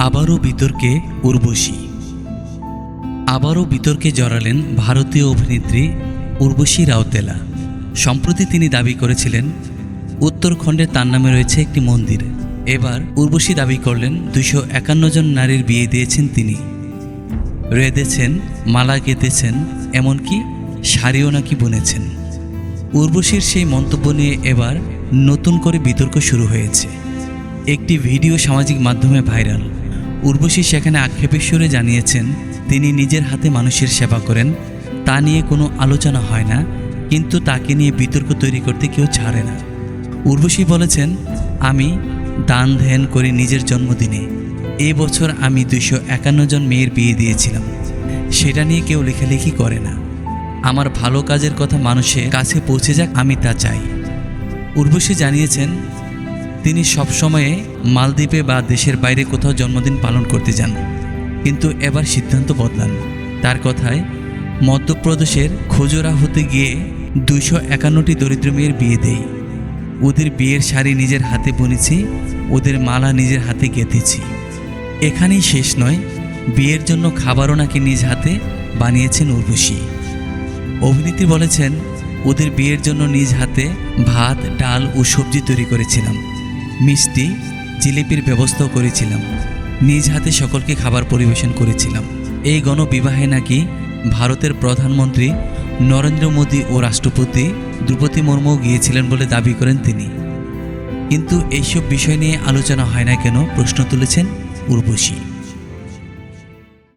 আবারও বিতর্কে উর্বশী। আবারও বিতর্কে জড়ালেন ভারতীয় অভিনেত্রী উর্বশী রাউতেলা। সম্প্রতি তিনি দাবি করেছিলেন উত্তরাখণ্ডে তার নামে রয়েছে একটি মন্দির। এবার উর্বশী দাবি করলেন 251 জন নারীর বিয়ে দিয়েছেন তিনি, রেঁধেছেন, মালা গেঁথেছেন, এমনকি শাড়িও নাকি বুনেছেন। উর্বশীর সেই মন্তব্য নিয়ে এবার নতুন করে বিতর্ক শুরু হয়েছে। একটি ভিডিও সামাজিক মাধ্যমে ভাইরাল। উর্বশী সেখানে আক্ষেপের সুরে জানিয়েছেন তিনি নিজের হাতে মানুষের সেবা করেন, তা নিয়ে কোনো আলোচনা হয় না, কিন্তু তাকে নিয়ে বিতর্ক তৈরি করতে কেউ ছাড়ে না। উর্বশী বলেছেন, আমি দান ধ্যান করি নিজের জন্মদিনে। এই বছর আমি 251 জন মেয়ের বিয়ে দিয়েছিলাম, সেটা নিয়ে কেউ লেখালেখি করে না। আমার ভালো কাজের কথা মানুষের কাছে পৌঁছে যাক, আমি তা চাই। উর্বশী জানিয়েছেন তিনি সবসময়ে মালদ্বীপে বা দেশের বাইরে কোথাও জন্মদিন পালন করতে যান, কিন্তু এবার সিদ্ধান্ত বদলান। তার কথায়, মধ্যপ্রদেশের খজুরাহোতে গিয়ে 251টি দরিদ্র মেয়ের বিয়ে দেই। ওদের বিয়ের শাড়ি নিজের হাতে বুনেছি, ওদের মালা নিজের হাতে গেঁথেছি। এখানেই শেষ নয়, বিয়ের জন্য খাবারও নাকি নিজ হাতে বানিয়েছেন উর্বশী। অভিনেত্রী বলেছেন, ওদের বিয়ের জন্য নিজ হাতে ভাত, ডাল ও সবজি তৈরি করেছিলাম, মিষ্টি, জিলিপির ব্যবস্থাও করেছিলাম, নিজ হাতে সকলকে খাবার পরিবেশন করেছিলাম। এই গণবিবাহে নাকি ভারতের প্রধানমন্ত্রী নরেন্দ্র মোদী ও রাষ্ট্রপতি দ্রৌপদী মুর্মুও গিয়েছিলেন বলে দাবি করেন তিনি। কিন্তু এইসব বিষয় নিয়ে আলোচনা হয় না কেন, প্রশ্ন তুলেছেন উর্বশী।